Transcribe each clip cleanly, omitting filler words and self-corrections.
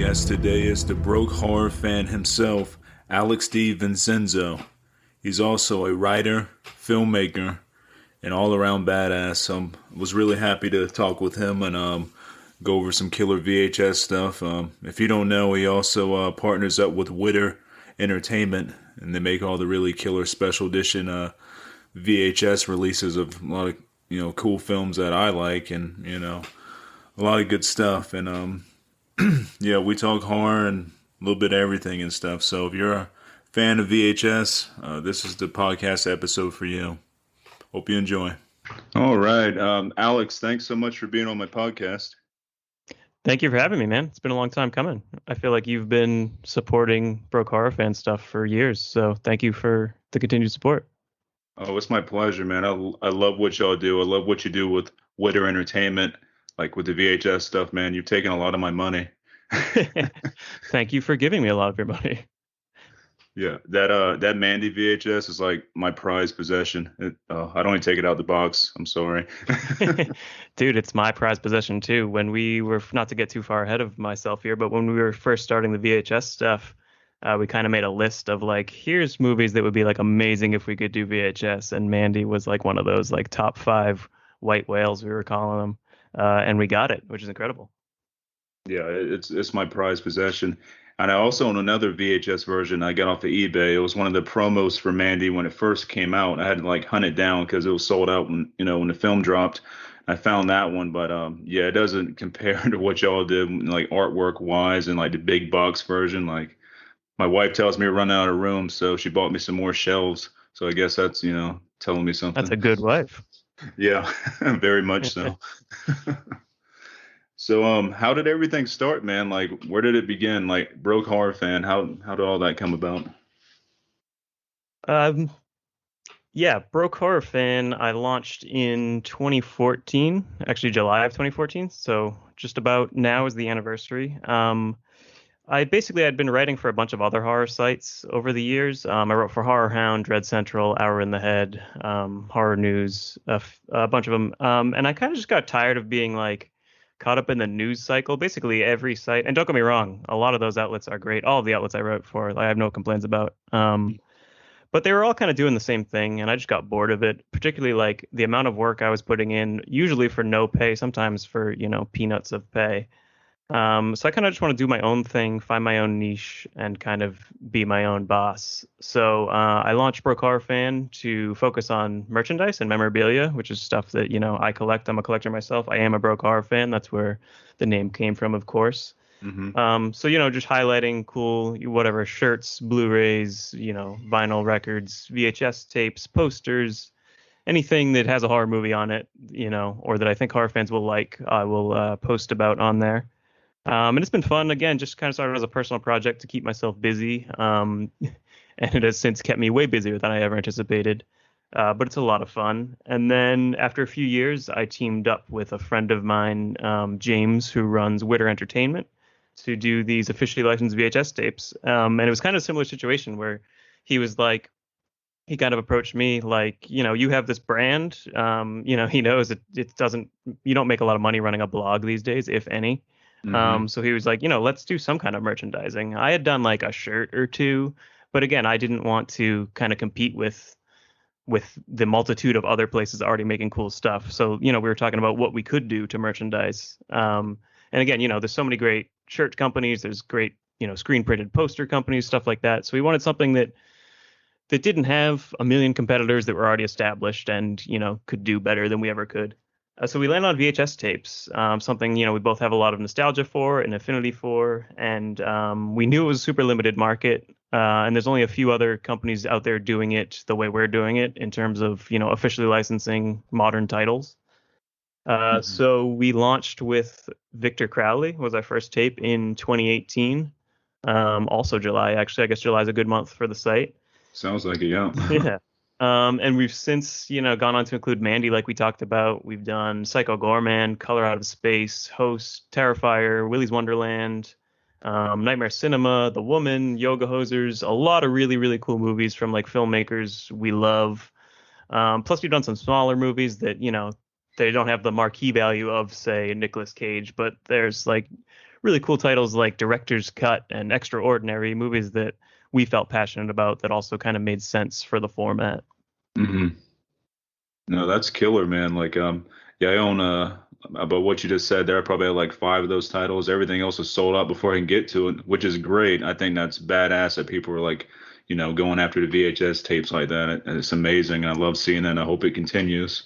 guest today is the broke horror fan himself, Alex DiVincenzo. He's also a writer, filmmaker, and all-around badass. So I was really happy to talk with him and go over some killer VHS stuff. If you don't know, he also partners up with Witter Entertainment, and they make all the really killer special edition VHS releases of a lot of cool films that I like, and a lot of good stuff. And yeah, we talk horror and a little bit of everything and stuff. So if you're a fan of VHS, this is the podcast episode for you. Hope you enjoy. All right. Alex, thanks so much for being on my podcast. Thank you for having me, man. It's been a long time coming. I feel like you've been supporting Broke Horror Fan stuff for years. So thank you for the continued support. Oh, it's my pleasure, man. I love what y'all do. I love what you do with Witter Entertainment. Like with the VHS stuff, man, you've taken a lot of my money. Thank you for giving me a lot of your money. Yeah, that Mandy VHS is like my prized possession. I don't even take it out the box. I'm sorry. Dude, it's my prized possession too. When we were, not to get too far ahead of myself here, but when we were first starting the VHS stuff, we kind of made a list of like, here's movies that would be like amazing if we could do VHS. And Mandy was like one of those like top 5 white whales, we were calling them. And we got it, which is incredible. Yeah, it's my prized possession. And I also own another VHS version I got off of eBay. It was one of the promos for Mandy when it first came out. I had to like hunt it down because it was sold out when the film dropped. I found that one, but yeah, it doesn't compare to what y'all did like artwork wise and like the big box version. Like my wife tells me to run out of room, so she bought me some more shelves. So I guess that's telling me something. That's a good wife. Yeah, very much so. So, how did everything start, man? Like, where did it begin? Like, Broke Horror Fan, how did all that come about? Yeah, Broke Horror Fan, I launched in 2014, actually July of 2014. So just about now is the anniversary. I had been writing for a bunch of other horror sites over the years. I wrote for Horror Hound, Dread Central, Hour in the Head, Horror News, a bunch of them. And I kind of just got tired of being like caught up in the news cycle. Basically every site, and don't get me wrong, a lot of those outlets are great. All of the outlets I wrote for, I have no complaints about. But they were all kind of doing the same thing, and I just got bored of it, particularly like the amount of work I was putting in, usually for no pay, sometimes for, peanuts of pay. So I kind of just want to do my own thing, find my own niche, and kind of be my own boss. So I launched Broke Horror Fan to focus on merchandise and memorabilia, which is stuff that, I collect. I'm a collector myself. I am a Broke Horror Fan. That's where the name came from, of course. Mm-hmm. So, just highlighting cool, whatever, shirts, Blu-rays, vinyl records, VHS tapes, posters, anything that has a horror movie on it, or that I think horror fans will like, I will post about on there. And it's been fun. Again, just kind of started as a personal project to keep myself busy. And it has since kept me way busier than I ever anticipated. But it's a lot of fun. And then after a few years, I teamed up with a friend of mine, James, who runs Witter Entertainment, to do these officially licensed VHS tapes. And it was kind of a similar situation where he was like, he kind of approached me like, you have this brand, he knows it doesn't, you don't make a lot of money running a blog these days, if any. Mm-hmm. So he was like, let's do some kind of merchandising. I had done like a shirt or two, but again, I didn't want to kind of compete with the multitude of other places already making cool stuff. So, we were talking about what we could do to merchandise. And again, there's so many great shirt companies. There's great, screen printed poster companies, stuff like that. So we wanted something that didn't have a million competitors that were already established and, could do better than we ever could. So we landed on VHS tapes, something, we both have a lot of nostalgia for and affinity for. And we knew it was a super limited market. And there's only a few other companies out there doing it the way we're doing it in terms of, officially licensing modern titles. So we launched with Victor Crowley, was our first tape in 2018. Also July, actually. I guess July is a good month for the site. Sounds like it, yeah. Yeah. And we've since, gone on to include Mandy, like we talked about. We've done Psycho Goreman, Color Out of Space, Host, Terrifier, Willy's Wonderland, Nightmare Cinema, The Woman, Yoga Hosers, a lot of really, really cool movies from like filmmakers we love. Plus, we've done some smaller movies that, they don't have the marquee value of, say, Nicolas Cage, but there's like really cool titles like Director's Cut and Extraordinary, movies that we felt passionate about that also kind of made sense for the format. Hmm. No, that's killer, man. Like, yeah, I own about what you just said there. I probably have like five of those titles. Everything else is sold out before I can get to it, which is great. I think that's badass that people are like, going after the VHS tapes like that. It's amazing. I love seeing that. And I hope it continues.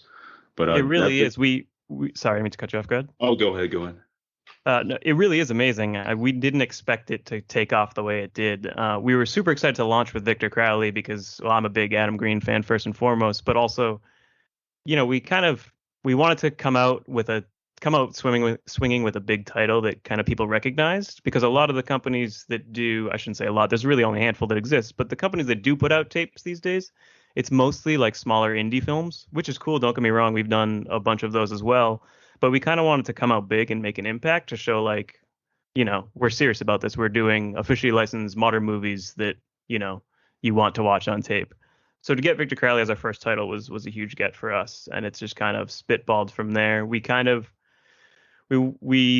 But It that really bit. is. We sorry, I mean to cut you off. Go ahead. Oh, go ahead, go ahead. No, it really is amazing. We didn't expect it to take off the way it did. We were super excited to launch with Victor Crowley because, well, I'm a big Adam Green fan first and foremost, but also, we wanted to come out swinging with a big title that kind of people recognized, because a lot of the companies that do, I shouldn't say a lot, there's really only a handful that exist, but the companies that do put out tapes these days, it's mostly like smaller indie films, which is cool. Don't get me wrong, we've done a bunch of those as well, but we kind of wanted to come out big and make an impact to show like, we're serious about this. We're doing officially licensed modern movies that, you know, you want to watch on tape. So to get Victor Crowley as our first title was a huge get for us, and it's just kind of spitballed from there. We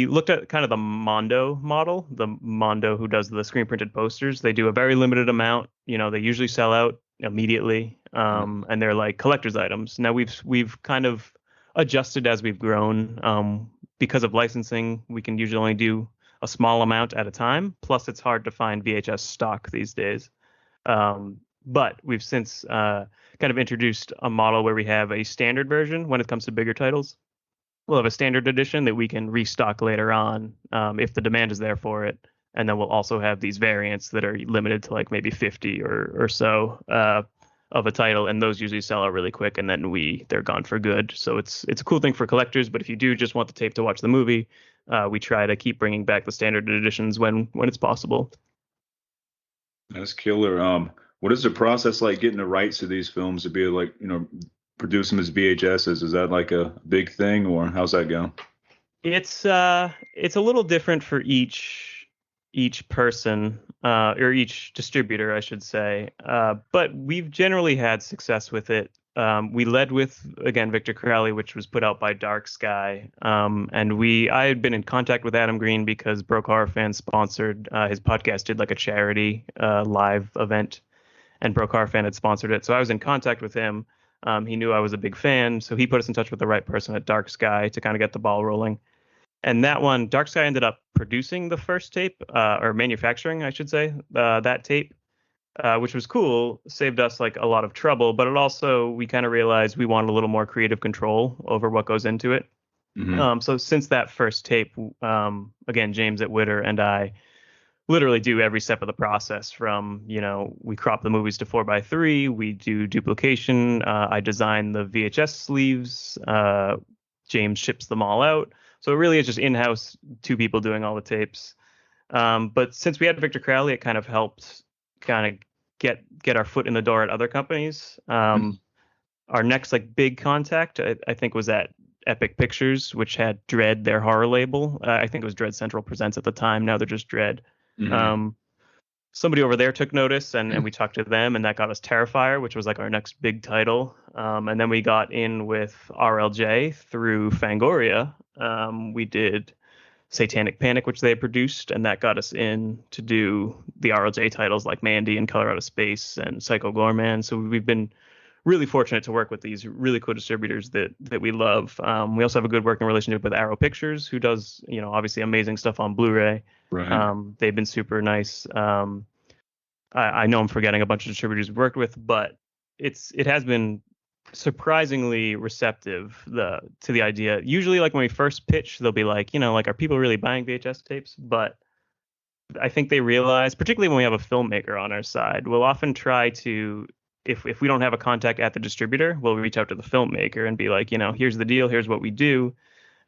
looked at kind of the Mondo model, the Mondo who does the screen printed posters. They do a very limited amount. They usually sell out immediately, and they're like collector's items. Now we've kind of adjusted as we've grown. Because of licensing, we can usually only do a small amount at a time. Plus, it's hard to find VHS stock these days. But we've since kind of introduced a model where we have a standard version when it comes to bigger titles. We'll have a standard edition that we can restock later on, if the demand is there for it. And then we'll also have these variants that are limited to like maybe 50 or so of a title, and those usually sell out really quick, and then they're gone for good. So it's a cool thing for collectors. But if you do just want the tape to watch the movie, we try to keep bringing back the standard editions when it's possible. That's killer. What is the process like getting the rights to these films to be like, produce them as VHSs? Is that like a big thing, or how's that go? It's a little different for each person, or each distributor, I should say. But we've generally had success with it. We led with, again, Victor Crowley, which was put out by Dark Sky. And I had been in contact with Adam Green because Broke Horror Fan sponsored his podcast, did like a charity live event, and Broke Horror Fan had sponsored it. So I was in contact with him. He knew I was a big fan, so he put us in touch with the right person at Dark Sky to kind of get the ball rolling. And that one, Dark Sky ended up producing the first tape, or manufacturing, I should say, that tape, which was cool, saved us like a lot of trouble. But it also, we kind of realized we wanted a little more creative control over what goes into it. Hmm. So since that first tape, again, James at Witter and I literally do every step of the process from, we crop the movies to 4:3, we do duplication, I design the VHS sleeves, James ships them all out. So it really is just in-house, two people doing all the tapes. But since we had Victor Crowley, it kind of helped kind of get our foot in the door at other companies. Our next like big contact, I think, was at Epic Pictures, which had Dread, their horror label. I think it was Dread Central Presents at the time. Now they're just Dread. Hmm. Somebody over there took notice, and we talked to them, and that got us Terrifier, which was like our next big title. And then we got in with RLJ through Fangoria. We did Satanic Panic, which they had produced, and that got us in to do the RLJ titles like Mandy and Color Out of Space and Psycho Gorman. So we've been really fortunate to work with these really cool distributors that we love. We also have a good working relationship with Arrow Pictures, who does, obviously amazing stuff on Blu-ray. Right. They've been super nice. I know I'm forgetting a bunch of distributors we've worked with, but it has been surprisingly receptive to the idea. Usually, like when we first pitch, they'll be like, like, are people really buying VHS tapes? But I think they realize, particularly when we have a filmmaker on our side, we'll often try to, if we don't have a contact at the distributor, we'll reach out to the filmmaker and be like, here's the deal, here's what we do.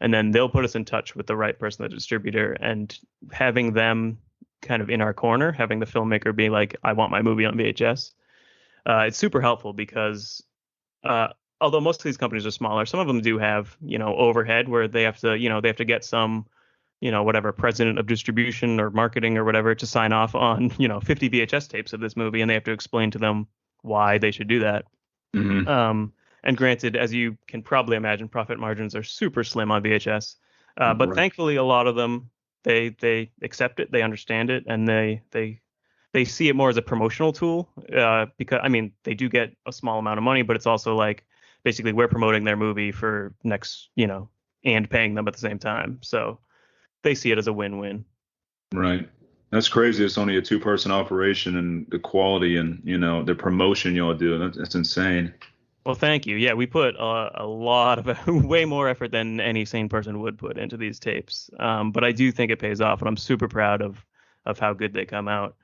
And then they'll put us in touch with the right person, the distributor, and having them kind of in our corner, having the filmmaker be like, I want my movie on VHS. It's super helpful because although most of these companies are smaller, some of them do have, overhead where they have to get some, whatever president of distribution or marketing or whatever to sign off on, 50 VHS tapes of this movie, and they have to explain to them why they should do that. Hmm. And granted, as you can probably imagine, profit margins are super slim on VHS. But Right. thankfully, a lot of them, they accept it, they understand it, and they see it more as a promotional tool. Because I mean, they do get a small amount of money, but it's also like basically we're promoting their movie for next, and paying them at the same time. So they see it as a win-win. Right. That's crazy. It's only a two-person operation, and the quality and the promotion y'all do. That's insane. Well, thank you. Yeah, we put a lot of way more effort than any sane person would put into these tapes. But I do think it pays off, and I'm super proud of how good they come out.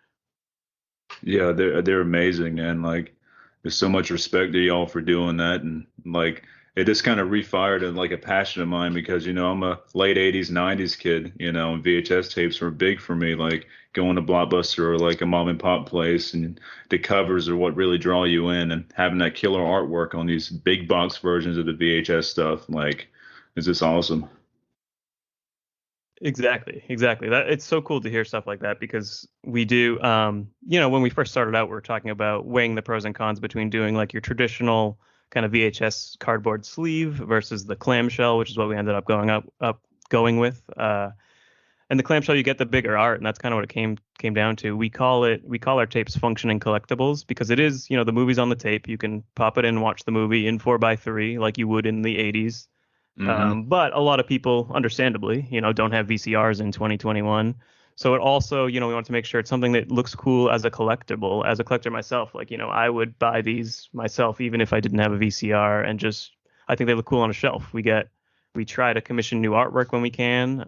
Yeah, they're amazing, and like there's so much respect to y'all for doing that, and like it just kind of refired like a passion of mine because I'm a late '80s '90s kid, and VHS tapes were big for me, like going to Blockbuster or like a mom and pop place, and the covers are what really draw you in, and having that killer artwork on these big box versions of the VHS stuff, like is just awesome. Exactly. That it's so cool to hear stuff like that because we do, when we first started out, we were talking about weighing the pros and cons between doing like your traditional kind of VHS cardboard sleeve versus the clamshell, which is what we ended up going with. And the clamshell, you get the bigger art, and that's kind of what it came down to. We call our tapes functioning collectibles because it is, the movie's on the tape. You can pop it in, watch the movie in 4:3 like you would in the 80s. Hmm. But a lot of people, understandably, don't have VCRs in 2021. So it also, we want to make sure it's something that looks cool as a collectible. As a collector myself, like, I would buy these myself even if I didn't have a VCR, and just I think they look cool on a shelf. We try to commission new artwork when we can.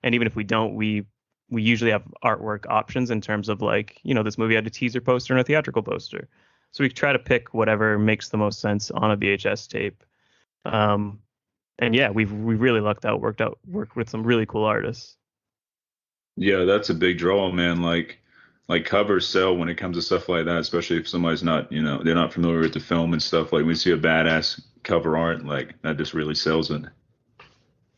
And even if we don't, we usually have artwork options in terms of like, this movie had a teaser poster and a theatrical poster. So we try to pick whatever makes the most sense on a VHS tape. Um, and yeah, we really lucked out, worked with some really cool artists. Yeah, that's a big draw, man. Like covers sell when it comes to stuff like that, especially if somebody's not, they're not familiar with the film and stuff. Like when we see a badass cover art, like that just really sells it.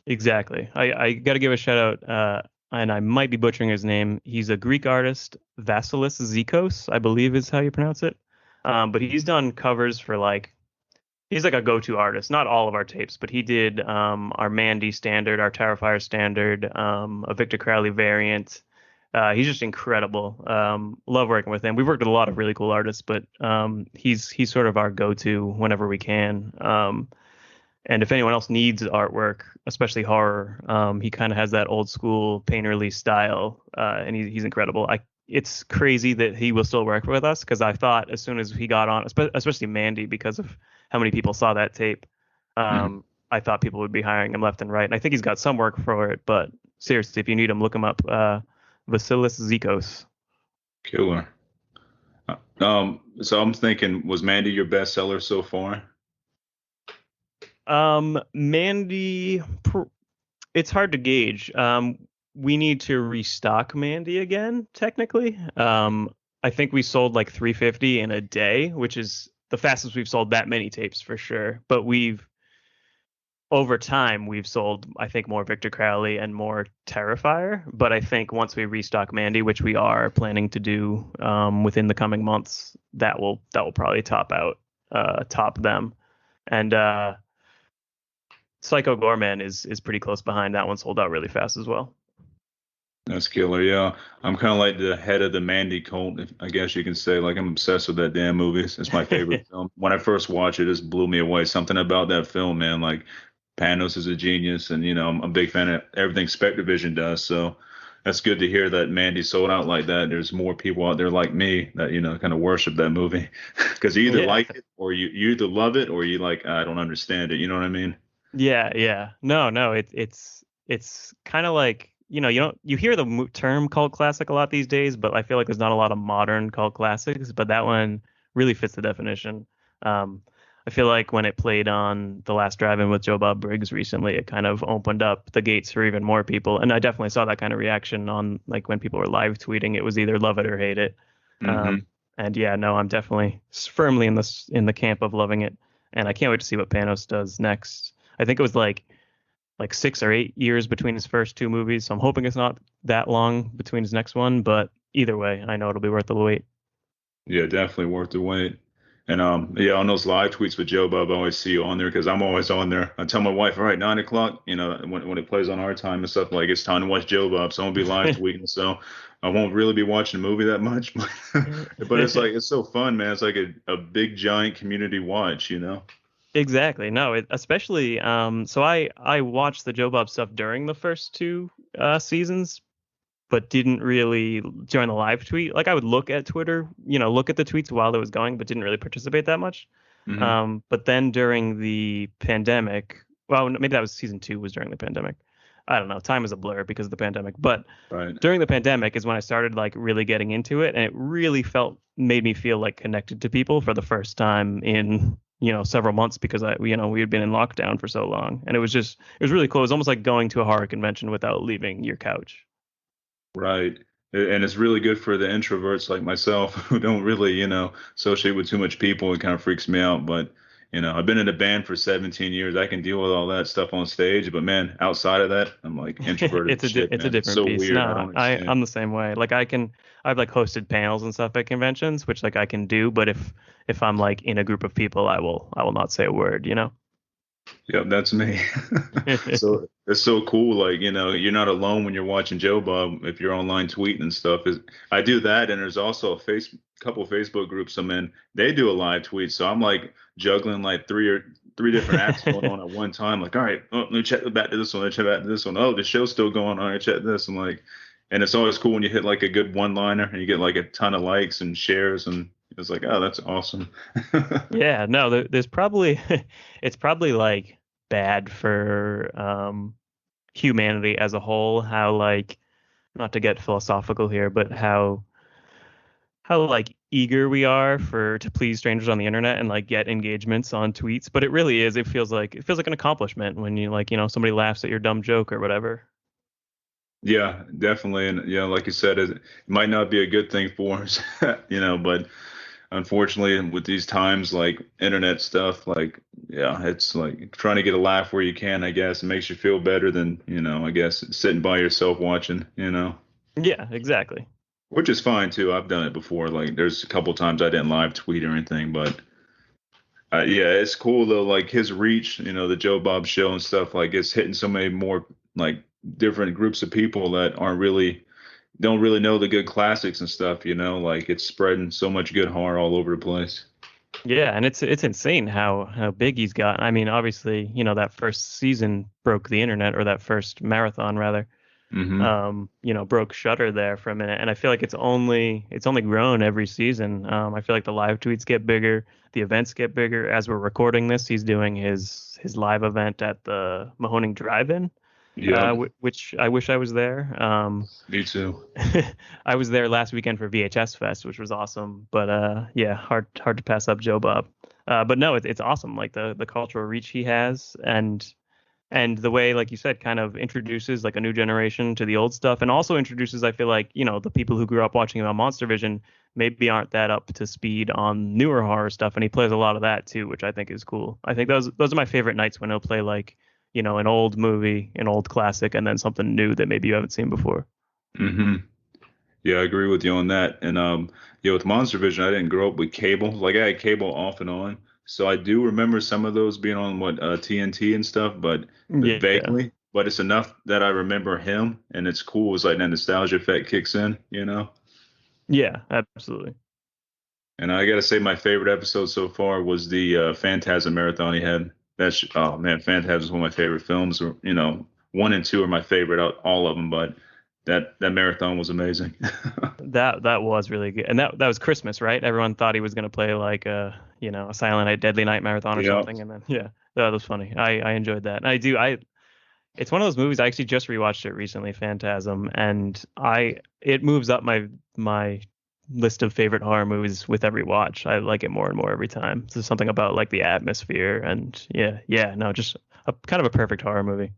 Exactly. I got to give a shout out, and I might be butchering his name. He's a Greek artist, Vasilis Zikos, I believe is how you pronounce it. But he's done covers for like he's like a go-to artist. Not all of our tapes, but he did our Mandy standard, our Terrifier standard, a Victor Crowley variant. He's just incredible. Love working with him. We've worked with a lot of really cool artists, but he's sort of our go-to whenever we can. And if anyone else needs artwork, especially horror, he kind of has that old school painterly style, and he's incredible. It's crazy that he will still work with us because I thought as soon as he got on, especially Mandy, because of how many people saw that tape, Mhm. I thought people would be hiring him left and right. And I think he's got some work for it, but seriously, if you need him, look him up. Vasilis Zikos. Killer. So I'm thinking, was Mandy your best seller so far? Mandy, it's hard to gauge. We need to restock Mandy again, technically. I think we sold like 350 in a day, which is the fastest we've sold that many tapes for sure. But over time, we've sold, I think, more Victor Crowley and more Terrifier. But I think once we restock Mandy, which we are planning to do within the coming months, that will probably top them. And Psycho Gorman is pretty close behind. That one sold out really fast as well. That's killer. Yeah, I'm kind of like the head of the Mandy cult, I guess you can say. Like I'm obsessed with that damn movie. It's my favorite film. When I first watched it, it just blew me away. Something about that film, man. Like Panos is a genius, and I'm a big fan of everything Spectrovision does. So that's good to hear that Mandy sold out like that. There's more people out there like me that kind of worship that movie because you either Yeah. like it or you either love it or you like I don't understand it. You know what I mean? Yeah. No. It's kind of like you hear the term cult classic a lot these days, but I feel like there's not a lot of modern cult classics. But that one really fits the definition. Um, I feel like when it played on The Last Drive-In with Joe Bob Briggs recently, it kind of opened up the gates for even more people. And I definitely saw that kind of reaction on like when people were live tweeting. It was either love it or hate it. Hmm. And yeah, no, I'm definitely firmly in the camp of loving it, and I can't wait to see what Panos does next. I think it was like 6 or 8 years between his first two movies, so I'm hoping it's not that long between his next one. But either way, I know it'll be worth the wait. Yeah, definitely worth the wait. And yeah, on those live tweets with Joe Bob, I always see you on there because I'm always on there. I tell my wife, all right, 9 o'clock, when it plays on our time and stuff, like it's time to watch Joe Bob. So I'm gonna be live tweeting. So I won't really be watching the movie that much, but it's like it's so fun, man. It's like a big giant community watch. Exactly. No, especially so I watched the Joe Bob stuff during the first two seasons, but didn't really join the live tweet. Like I would look at Twitter, look at the tweets while it was going, but didn't really participate that much. Hmm. But then during the pandemic, well, maybe that was season two was during the pandemic. I don't know. Time is a blur because of the pandemic. But Right. during the pandemic is when I started like really getting into it, and it really made me feel like connected to people for the first time in several months because we had been in lockdown for so long, and it was really cool. It was almost like going to a horror convention without leaving your couch. Right. And it's really good for the introverts like myself who don't really, associate with too much people. It kind of freaks me out. But, I've been in a band for 17 years. I can deal with all that stuff on stage. But man, outside of that, I'm like introverted as shit, It's a man. It's different so piece. weird. I No, don't understand. I'm the same way. Like I've like hosted panels and stuff at conventions, which like I can do, but if I'm like in a group of people, I will not say a word. Yep, that's me. So it's so cool. Like, you're not alone when you're watching Joe Bob if you're online tweeting and stuff. I do that, and there's also couple of Facebook groups I'm in. They do a live tweet, so I'm like juggling like three different apps going on at one time. Like, all right, oh, let me check back to this one. Let me check back to this one. Oh, the show's still going. All right, check this. I'm like, and it's always cool when you hit like a good one-liner and you get like a ton of likes and shares, and it's like, oh, that's awesome. Yeah, no, there's probably it's probably like bad for humanity as a whole, how like not to get philosophical here, but how like eager we are for to please strangers on the internet and like get engagements on tweets. But it feels like an accomplishment when you like, somebody laughs at your dumb joke or whatever. Yeah, definitely. And like you said, it might not be a good thing for us, but unfortunately with these times like internet stuff, like yeah, it's like trying to get a laugh where you can, I guess. It makes you feel better than, I guess sitting by yourself watching. Yeah, exactly. Which is fine too. I've done it before. Like there's a couple times I didn't live tweet or anything, but yeah, it's cool though. Like his reach, the Joe Bob show and stuff, like it's hitting so many more like different groups of people that don't really know the good classics and stuff. Like it's spreading so much good horror all over the place. Yeah, and it's insane how big he's got. I mean, obviously, that first season broke the internet, or that first marathon rather. Hmm. Broke Shutter there for a minute, and I feel like it's only grown every season. I feel like the live tweets get bigger, the events get bigger. As we're recording this, he's doing his live event at the Mahoning Drive-In, Yep. which I wish I was there. Me too. I was there last weekend for VHS Fest, which was awesome. But yeah, hard to pass up Joe Bob. But no, it's awesome. Like the cultural reach he has, and the way, like you said, kind of introduces like a new generation to the old stuff, and also introduces, I feel like, the people who grew up watching him on Monster Vision maybe aren't that up to speed on newer horror stuff, and he plays a lot of that too, which I think is cool. I think those are my favorite nights when he'll play like, an old movie, an old classic, and then something new that maybe you haven't seen before. Hmm. Yeah, I agree with you on that. And yeah, with Monster Vision, I didn't grow up with cable. Like I had cable off and on, so I do remember some of those being on what TNT and stuff, but Yeah. vaguely. But it's enough that I remember him, and it's cool. It's like that nostalgia effect kicks in. Yeah, absolutely. And I gotta say, my favorite episode so far was the Phantasm marathon he had. Oh man, Phantasm is one of my favorite films. One and two are my favorite out all of them, but that marathon was amazing. That was really good, and that was Christmas, right? Everyone thought he was gonna play like a Silent Night, Deadly Night marathon or Yeah. something, and then yeah, that was funny. I enjoyed that, and I it's one of those movies. I actually just rewatched it recently, Phantasm, and it moves up my list of favorite horror movies with every watch. I like it more and more every time. There's something about like the atmosphere, and yeah, no, just a kind of a perfect horror movie.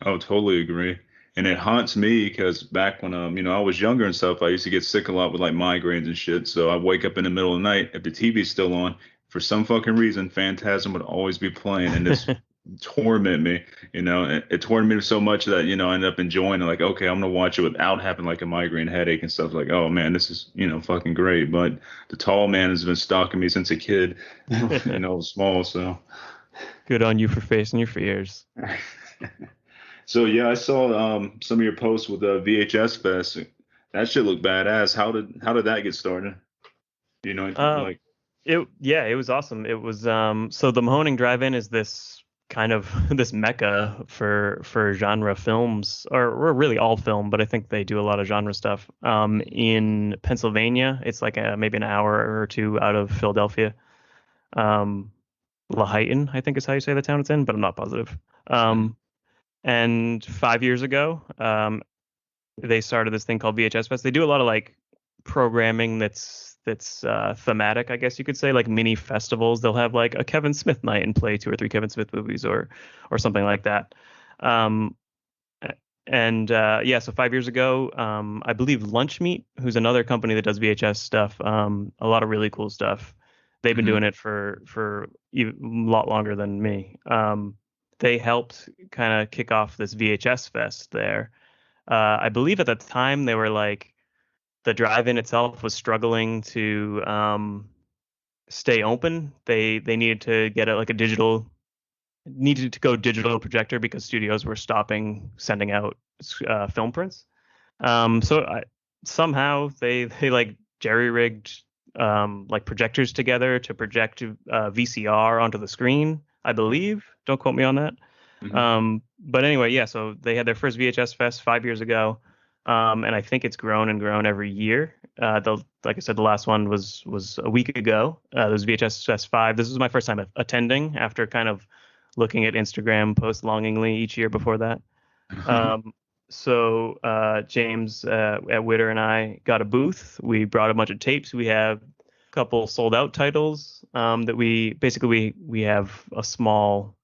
Oh, totally agree. And it haunts me because back when I was younger and stuff, I used to get sick a lot with like migraines and shit. So I wake up in the middle of the night if the TV's still on, for some fucking reason, Phantasm would always be playing, and this torment me. It tormented me so much that I ended up enjoying it. Like, okay, I'm gonna watch it without having like a migraine headache and stuff. Like, oh man, this is fucking great. But the tall man has been stalking me since a kid, small. So, Good on you for facing your fears. so yeah, I saw some of your posts with the VHS Fest. That shit looked badass. How did that get started? Do you know anything Um, like? it was awesome. It was so the Mahoning Drive-In is this kind of this mecca for genre films, or really all film, but I think they do a lot of genre stuff. In Pennsylvania, it's like maybe an hour or two out of Philadelphia. Um, Laheyton, I think is how you say the town it's in, but I'm not positive. Mhm. And 5 years ago, they started this thing called VHS Fest. They do a lot of like programming that's thematic, I guess you could say, like mini festivals. They'll have like a Kevin Smith night and play two or three Kevin Smith movies or something like that. Um, and yeah, so 5 years ago, I believe Lunch Meat, who's another company that does VHS stuff, a lot of really cool stuff. They've been Mhm. doing it for a lot longer than me. They helped kind of kick off this VHS fest there. I believe at the time they were like the drive-in itself was struggling to stay open. They needed to get like a digital needed to go digital projector because studios were stopping sending out film prints. So somehow they like jerry rigged like projectors together to project VCR onto the screen. I believe. Don't quote me on that. Mhm. But anyway, yeah. So they had their first VHS Fest 5 years ago, and I think it's grown and grown every year. The Like I said, the last one was a week ago. It was VHS Fest 5. This was my first time attending after kind of looking at Instagram posts longingly each year before that. Um, so James at Witter and I got a booth. We brought a bunch of tapes. We have a couple sold out titles that we have a small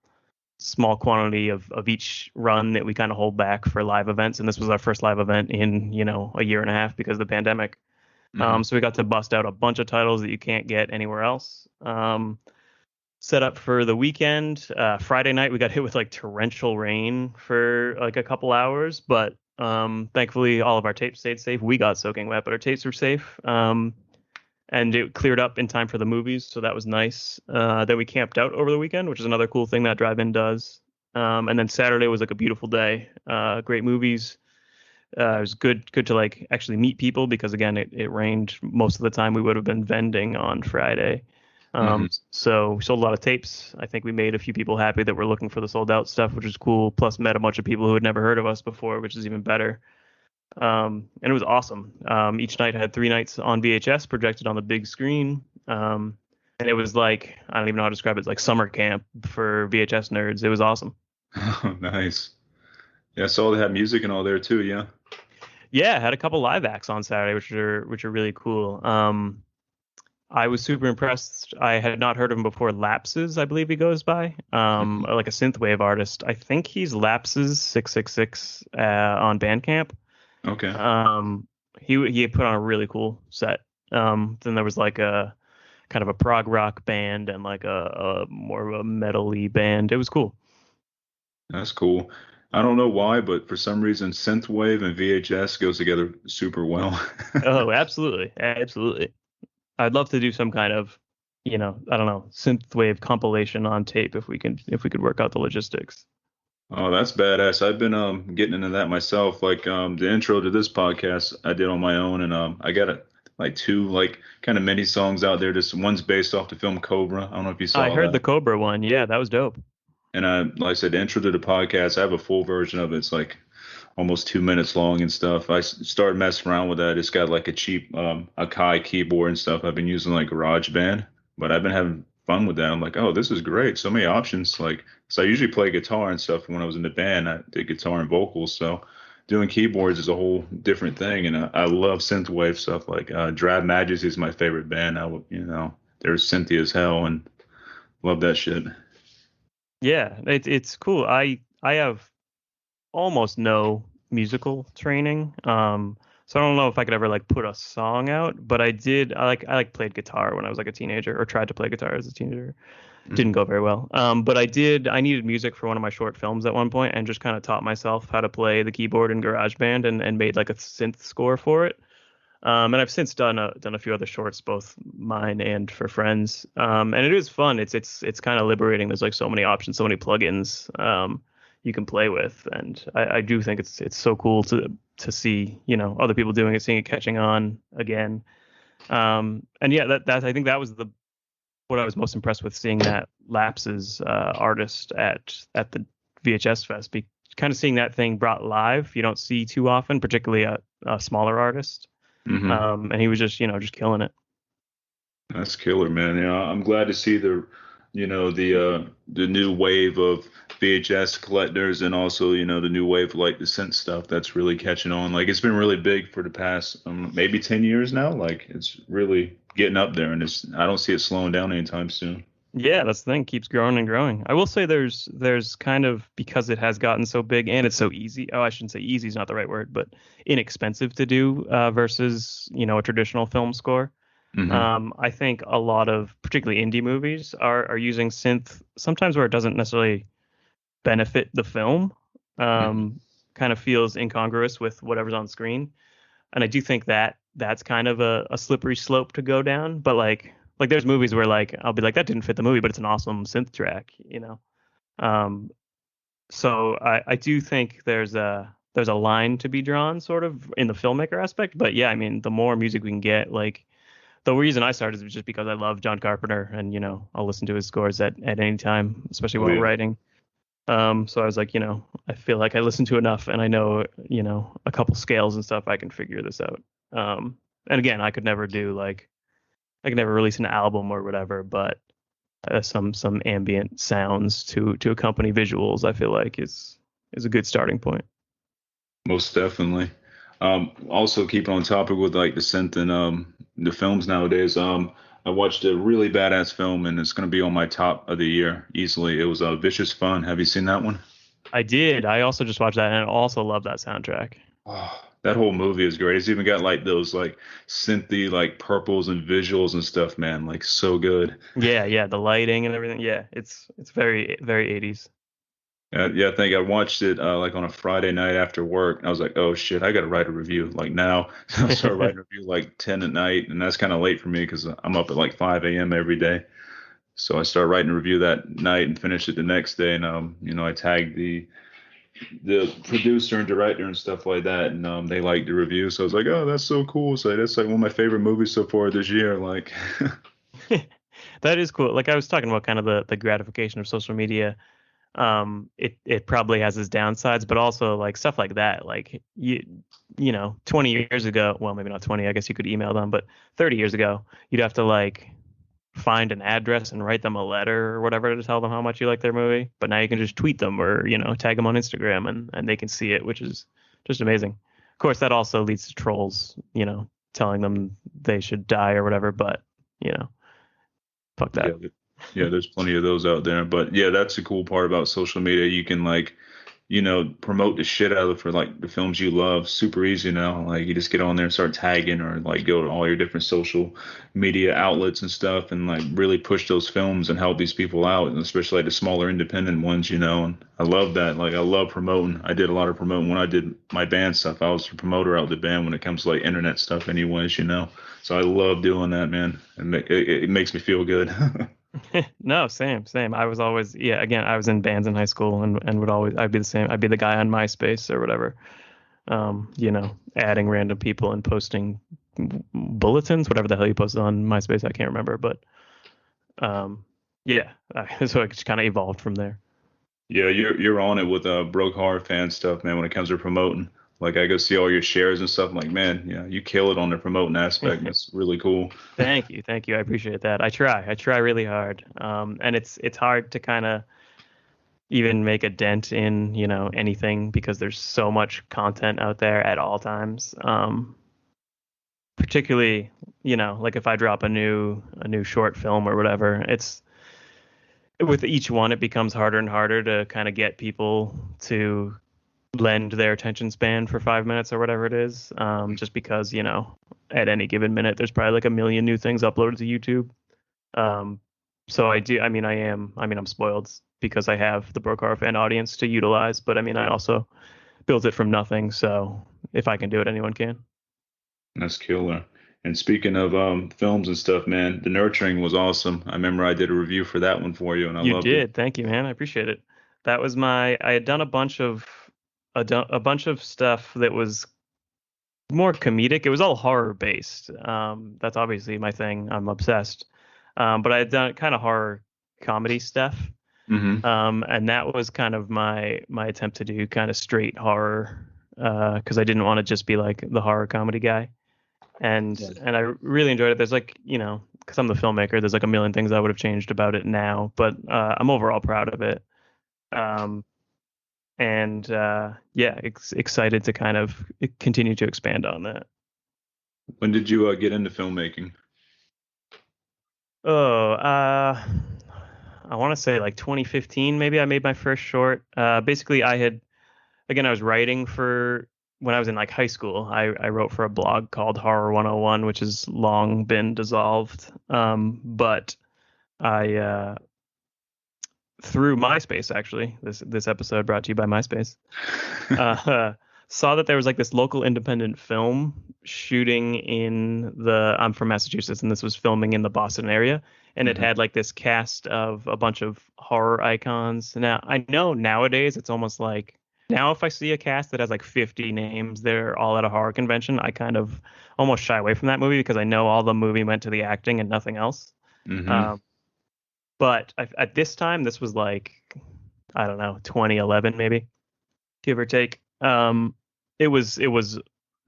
quantity of each run that we kind of hold back for live events. And this was our first live event in a year and a half because of the pandemic. Mhm. So we got to bust out a bunch of titles that you can't get anywhere else. Set up for the weekend. Friday night we got hit with like torrential rain for like a couple hours, but thankfully all of our tapes stayed safe. We got soaking wet, but our tapes were safe. And it cleared up in time for the movies, so that was nice. Then we camped out over the weekend, which is another cool thing that drive-in does. And then Saturday was like a beautiful day. Great movies. It was good to like actually meet people because again it rained most of the time. We would have been vending on Friday. Mhm. So we sold a lot of tapes. I think we made a few people happy that were looking for the sold out stuff, which is cool. Plus met a bunch of people who had never heard of us before, which is even better. And it was awesome. Each night had 3 nights on VHS projected on the big screen. And it was like, I don't even know how to describe it. It's like summer camp for VHS nerds. It was awesome. Oh, nice. Yeah, I saw they had music and all there too. Yeah. Yeah, had a couple live acts on Saturday, which are really cool. I was super impressed. I had not heard of him before. Lapses, I believe he goes by, Mhm. like a synthwave artist. I think he's Lapses 666 on Bandcamp. Okay. He put on a really cool set. Then there was like a kind of a prog rock band and like a more of a metal-y band. It was cool. That's cool. I don't know why, but for some reason, synthwave and VHS goes together super well. Oh, absolutely, absolutely. I'd love to do some kind of, I don't know, synthwave compilation on tape if we could work out the logistics. Oh, that's badass. I've been getting into that myself. Like the intro to this podcast I did on my own, and I got like two like kind of mini songs out there. Just one's based off the film Cobra. I don't know if you I saw heard the that. Cobra one. Yeah, that was dope. And like I said, the intro to the podcast, I have a full version of it. It's like almost 2 minutes long and stuff. Started messing around with that. It's got like a cheap Akai keyboard and stuff. I've been using like GarageBand, but I've been having fun with that. I'm like, oh, this is great. So many options. Like, so I usually play guitar and stuff. When I was in the band, I did guitar and vocals. So doing keyboards is a whole different thing. And I love synthwave stuff. Like Drab Majesty is my favorite band. They're synthy as hell and love that shit. Yeah, it's cool. I have almost no musical training. So I don't know if I could ever like put a song out, but I did. I like played guitar when I was like a teenager, or tried to play guitar as a teenager. Didn't go very well. But I needed music for one of my short films at one point and just kind of taught myself how to play the keyboard in GarageBand and made like a synth score for it. And I've since done a few other shorts, both mine and for friends. And it is fun. It's kind of liberating. There's like so many options, so many plugins you can play with, and I do think it's so cool to see other people doing it, seeing it catching on again. And yeah, that I think that was the what I was most impressed with, seeing that Lapses artist at the VHS Fest. Kind of seeing that thing brought live, you don't see too often, particularly a smaller artist. Hmm. And he was just killing it. That's killer, man. I'm glad to see the new wave of VHS collectors, and also the new wave of like the synth stuff that's really catching on. Like it's been really big for the past maybe 10 years now. Like it's really getting up there, and I don't see it slowing down anytime soon. Yeah, that's the thing. Keeps growing and growing. I will say there's kind of, because it has gotten so big and it's so easy. Oh, I shouldn't say easy is not the right word, but inexpensive to do versus a traditional film score. Hmm. I think a lot of particularly indie movies are using synth sometimes where it doesn't necessarily benefit the film. Hmm. Kind of feels incongruous with whatever's on screen. And I do think that that's kind of a slippery slope to go down. But like there's movies where like I'll be like, that didn't fit the movie, but it's an awesome synth track. Um, so I do think there's a line to be drawn sort of in the filmmaker aspect. But yeah, I mean, the more music we can get, like the reason I started was just because I love John Carpenter, and I'll listen to his scores at any time, especially Oh while yeah. writing. So I was like, I feel like I listen to enough, and I know, a couple scales and stuff. I can figure this out. And again, I could never release an album or whatever, but some ambient sounds to accompany visuals, I feel like is a good starting point. Most definitely. Also keeping on topic with like the synth and the films nowadays. I watched a really badass film, and it's gonna be on my top of the year easily. It was Vicious Fun. Have you seen that one? I did. I also just watched that, and I also love that soundtrack. Oh, that whole movie is great. It's even got like those like synthy like purples and visuals and stuff, man. Like so good. Yeah, yeah, the lighting and everything. Yeah, it's very very 80s. Yeah, I think I watched it like on a Friday night after work. I was like, oh shit, I gotta write a review like now. I started writing a review like 10 at night, and that's kind of late for me because I'm up at like 5 a.m. every day. So I started writing a review that night and finished it the next day. And I tagged the producer and director and stuff like that, and they liked the review. So I was like, oh, that's so cool. So that's like one of my favorite movies so far this year. Like, That is cool. Like I was talking about kind of the gratification of social media. It probably has its downsides, but also like stuff like that. Like 20 years ago, well, maybe not 20, I guess you could email them, but 30 years ago, you'd have to like find an address and write them a letter or whatever to tell them how much you like their movie. But now you can just tweet them or, tag them on Instagram, and they can see it, which is just amazing. Of course, that also leads to trolls, telling them they should die or whatever, but, you know, fuck yeah, that. yeah, there's plenty of those out there. But yeah, that's the cool part about social media. You can like, promote the shit out of for like the films you love. Super easy now. Like you just get on there and start tagging, or like go to all your different social media outlets and stuff, and like really push those films and help these people out, and especially like the smaller independent ones. And I love that. Like I love promoting. I did a lot of promoting when I did my band stuff. I was the promoter out of the band when it comes to like internet stuff, anyways. So I love doing that, man. It makes me feel good. No, same. I was always, yeah, again, I was in bands in high school and would always, I'd be the same. I'd be the guy on MySpace or whatever, adding random people and posting bulletins, whatever the hell you posted on MySpace. I can't remember, but yeah, so it just kind of evolved from there. Yeah, you're on it with broke horror fan stuff, man. When it comes to promoting, like I go see all your shares and stuff. I'm like, man, yeah, you kill it on the promoting aspect. That's really cool. Thank you. I appreciate that. I try really hard. And it's hard to kind of even make a dent in, anything because there's so much content out there at all times. Particularly, like if I drop a new short film or whatever, it's with each one it becomes harder and harder to kind of get people to lend their attention span for 5 minutes or whatever it is. Just because, at any given minute there's probably like a million new things uploaded to YouTube. Um, So I do. I mean, I am. I mean, I'm spoiled because I have the Broke Horror fan audience to utilize. But I mean, I also built it from nothing. So if I can do it, anyone can. That's killer. And speaking of films and stuff, man, The Nurturing was awesome. I remember I did a review for that one for you, and I You loved it. did. Thank you, man. I appreciate it. That was my. I had done a bunch of stuff that was more comedic. It was all horror based. That's obviously my thing. I'm obsessed. But I had done kind of horror comedy stuff. Hmm. And that was kind of my attempt to do kind of straight horror, because I didn't want to just be like the horror comedy guy. And I really enjoyed it. There's like, because I'm the filmmaker, there's like a million things I would have changed about it now, but I'm overall proud of it. Um, and yeah, excited to kind of continue to expand on that. When did you get into filmmaking? Oh, I want to say like 2015, maybe I made my first short. Basically, I was writing for when I was in like high school. I wrote for a blog called Horror 101, which has long been dissolved. But I through MySpace, actually, this episode brought to you by MySpace. Uh, saw that there was like this local independent film shooting I'm from Massachusetts, and this was filming in the Boston area, and it Hmm. had like this cast of a bunch of horror icons. Now I know nowadays it's almost like now if I see a cast that has like 50 names, they're all at a horror convention, I kind of almost shy away from that movie because I know all the movie went to the acting and nothing else. Hmm. Um, but at this time, this was like, I don't know, 2011 maybe, give or take. It was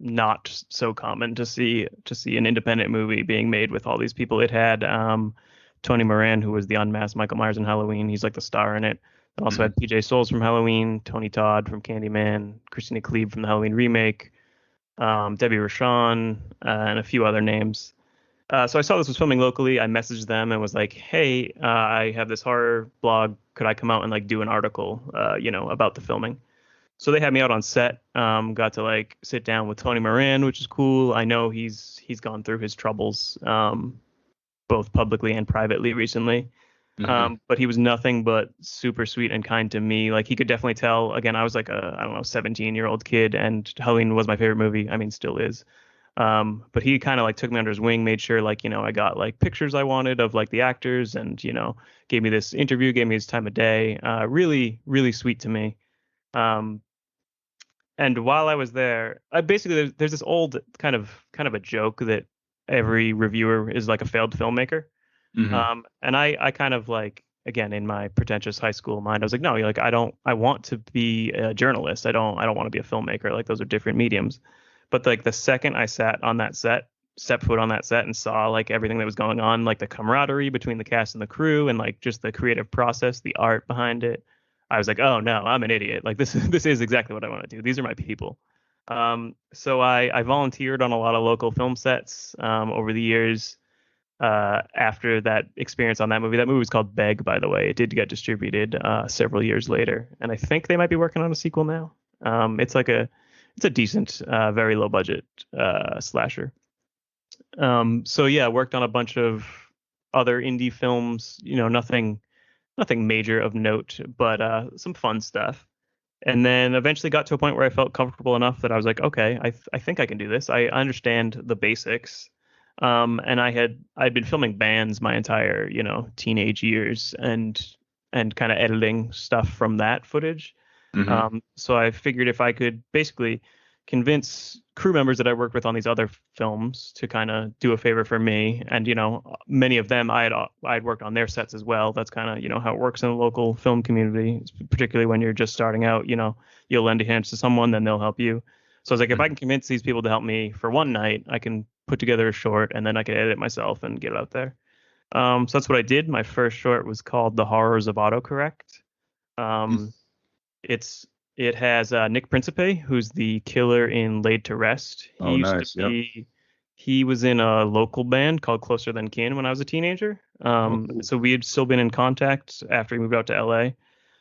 not so common to see an independent movie being made with all these people. It had Tony Moran, who was the unmasked Michael Myers in Halloween. He's like the star in it. It also Hmm. had PJ Souls from Halloween, Tony Todd from Candyman, Christina Klebe from the Halloween remake, Debbie Rochon, and a few other names. So I saw this was filming locally. I messaged them and was like, "Hey, I have this horror blog. Could I come out and like do an article, about the filming?" So they had me out on set. Got to like sit down with Tony Moran, which is cool. I know he's gone through his troubles, both publicly and privately recently. Hmm. But he was nothing but super sweet and kind to me. Like he could definitely tell. Again, I was like a I don't know 17-year-old kid, and Halloween was my favorite movie. I mean, still is. But he kind of like took me under his wing, made sure like I got like pictures I wanted of like the actors, and gave me this interview, gave me his time of day. Really, really sweet to me. Um, and while I was there, I basically there's this old kind of a joke that every reviewer is like a failed filmmaker. Hmm. And I kind of like again in my pretentious high school mind, I was like, no, like I want to be a journalist. I don't want to be a filmmaker. Like those are different mediums. But like the second I sat on that set, stepped foot on that set and saw like everything that was going on, like the camaraderie between the cast and the crew and like just the creative process, the art behind it, I was like, oh no, I'm an idiot. Like this is exactly what I want to do. These are my people. So I volunteered on a lot of local film sets over the years after that experience on that movie. That movie was called Beg, by the way. It did get distributed several years later, and I think they might be working on a sequel now. It's a decent, very low budget slasher. So yeah, worked on a bunch of other indie films. Nothing major of note, but some fun stuff. And then eventually got to a point where I felt comfortable enough that I was like, okay, I think I can do this. I understand the basics. And I'd been filming bands my entire, teenage years and kind of editing stuff from that footage. Hmm. So I figured if I could basically convince crew members that I worked with on these other films to kind of do a favor for me, and many of them I'd worked on their sets as well. That's kind of how it works in the local film community, particularly when you're just starting out. You'll lend a hand to someone, then they'll help you. So I was like, if I can convince these people to help me for one night, I can put together a short, and then I can edit it myself and get it out there. So that's what I did. My first short was called The Horrors of Autocorrect. Um, it's it has Nick Principe, who's the killer in Laid to Rest. Oh, nice. Yep. He was in a local band called Closer Than Kin when I was a teenager. Oh, cool. So we had still been in contact after he moved out to LA.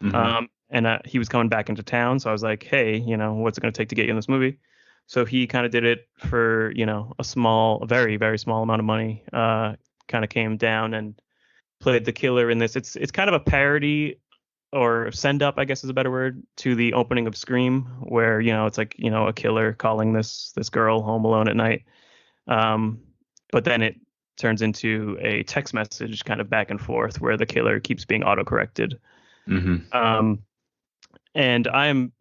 Hmm. And he was coming back into town, so I was like, hey, what's it going to take to get you in this movie? So he kind of did it for a very very small amount of money. Kind of came down and played the killer in this. It's kind of a parody or send up, I guess is a better word, to the opening of Scream, where it's like a killer calling this girl home alone at night. But then it turns into a text message kind of back and forth where the killer keeps being autocorrected. Mm-hmm. And I'm,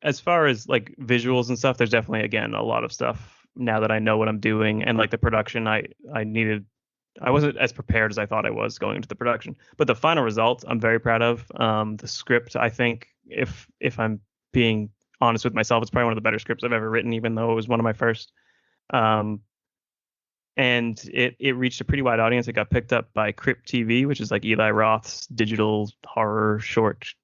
as far as like visuals and stuff, there's definitely, again, a lot of stuff now that I know what I'm doing. And like the production, I wasn't as prepared as I thought I was going into the production, but the final result I'm very proud of. The script, I think, if I'm being honest with myself, it's probably one of the better scripts I've ever written, even though it was one of my first. And it reached a pretty wide audience. It got picked up by Crypt TV, which is like Eli Roth's digital horror short.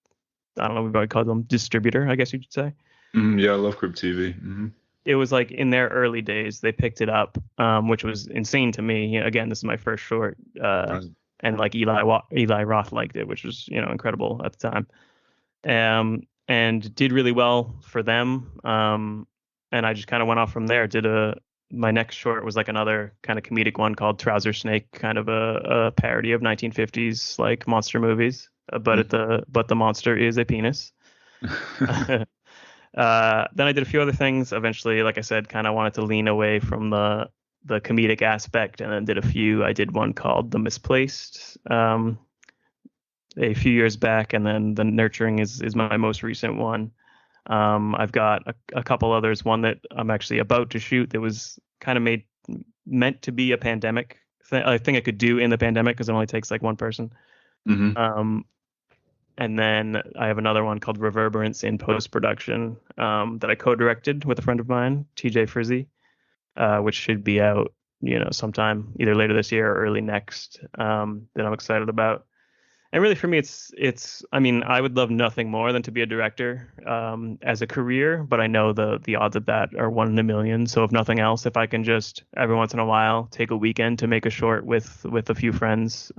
I don't know, we've already called them distributor, I guess you could say. Yeah, I love Crypt TV. Mm-hmm. It was like in their early days, they picked it up, which was insane to me. Again, this is my first short, Right. and like Eli Roth liked it, which was incredible at the time, and did really well for them. And I just kind of went off from there. My next short was like another kind of comedic one called Trouser Snake, kind of a parody of 1950s like monster movies, but the monster is a penis. Then I did a few other things. Eventually, like I said, kind of wanted to lean away from the comedic aspect, and then I did one called The Misplaced a few years back, and then The Nurturing is my most recent one. I've got a couple others. One that I'm actually about to shoot that was kind of meant to be a pandemic thing. I think I could do in the pandemic because it only takes like one person. Mm-hmm. And then I have another one called Reverberance in post-production that I co-directed with a friend of mine, TJ Frizzy, which should be out, sometime either later this year or early next, that I'm excited about. And really, for me, I mean, I would love nothing more than to be a director as a career, but I know the odds of that are 1 in a million. So if nothing else, if I can just every once in a while take a weekend to make a short with a few friends,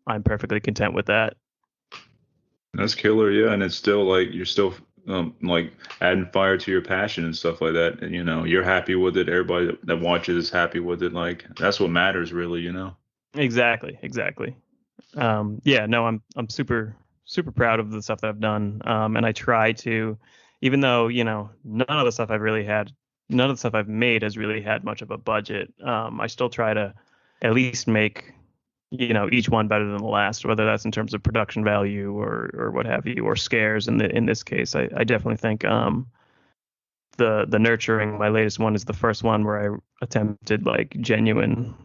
I'm perfectly content with that. That's killer, yeah. And it's still like you're still like adding fire to your passion and stuff like that. And you're happy with it. Everybody that watches is happy with it. Like that's what matters, really. Exactly. Yeah, no, I'm super proud of the stuff that I've done. And I try to, even though none of the stuff I've made has really had much of a budget. I still try to at least make each one better than the last, whether that's in terms of production value or what have you, or scares. In this case, I definitely think the Nurturing, my latest one, is the first one where I attempted like genuine,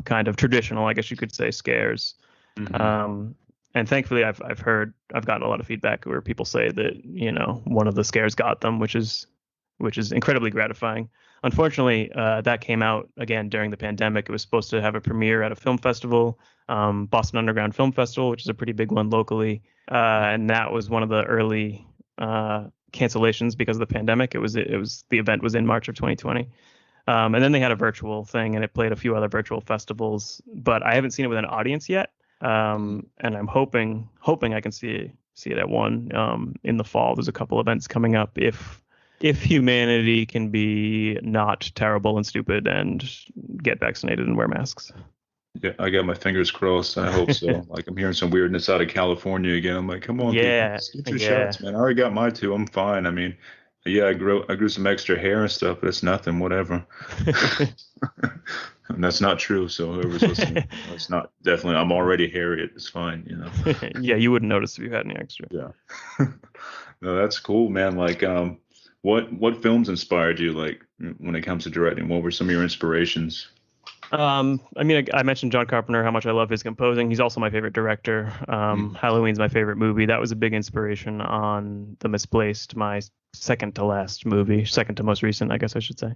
kind of traditional, I guess you could say, scares. Mm-hmm. And thankfully I've gotten a lot of feedback where people say that one of the scares got them, which is incredibly gratifying. Unfortunately, that came out again during the pandemic. It was supposed to have a premiere at a film festival, Boston Underground Film Festival, which is a pretty big one locally, and that was one of the early cancellations because of the pandemic. The event was in March of 2020. And then they had a virtual thing, and it played a few other virtual festivals, but I haven't seen it with an audience yet. And I'm hoping I can see it at one in the fall. There's a couple events coming up if humanity can be not terrible and stupid and get vaccinated and wear masks. Yeah, I got my fingers crossed. I hope so. Like I'm hearing some weirdness out of California again. I'm like, come on, Yeah, people, just get your shots, man. I already got my two. I'm fine. I mean, yeah, I grew some extra hair and stuff, but it's nothing. Whatever. And that's not true. So whoever's listening, it's not definitely. I'm already hairy. It's fine. Yeah, you wouldn't notice if you had any extra. Yeah. No, that's cool, man. Like, what films inspired you? Like, when it comes to directing, what were some of your inspirations? I mean, I mentioned John Carpenter, how much I love his composing. He's also my favorite director. Halloween's my favorite movie. That was a big inspiration on The Misplaced, my second to most recent, I guess I should say.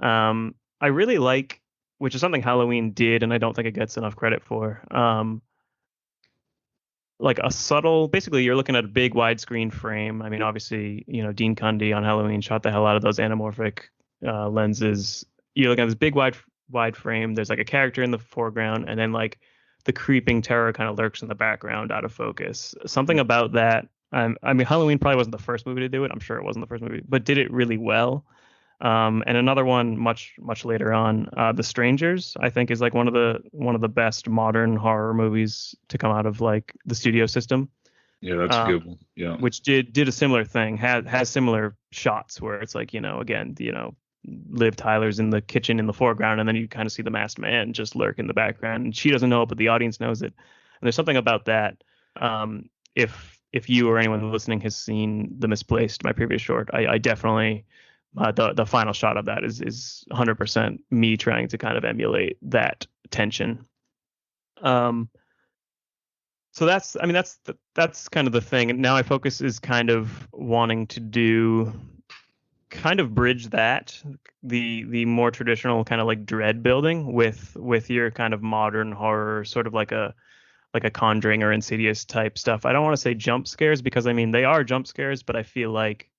I really like, which is something Halloween did, and I don't think it gets enough credit for. Like a subtle, basically you're looking at a big widescreen frame. I mean, obviously, Dean Cundy on Halloween shot the hell out of those anamorphic lenses. You're looking at this big wide frame. There's like a character in the foreground, and then like the creeping terror kind of lurks in the background out of focus. Something about that. I mean, Halloween probably wasn't the first movie to do it. I'm sure it wasn't the first movie, but did it really well. And another one much later on, The Strangers, I think is like one of the best modern horror movies to come out of like the studio system. Yeah, that's a Um, good one. Yeah. which did a similar thing, has similar shots where it's like, again, Liv Tyler's in the kitchen in the foreground, and then you kind of see the masked man just lurk in the background, and she doesn't know it, but the audience knows it. And there's something about that. If you or anyone listening has seen The Misplaced, my previous short, I definitely the final shot of that is 100% me trying to kind of emulate that tension. Um, so that's, I mean, that's kind of the thing. And now my focus is kind of wanting to do, kind of bridge that, the more traditional kind of like dread building with your kind of modern horror, sort of like a Conjuring or Insidious type stuff. I don't want to say jump scares, because I mean they are jump scares, but I feel like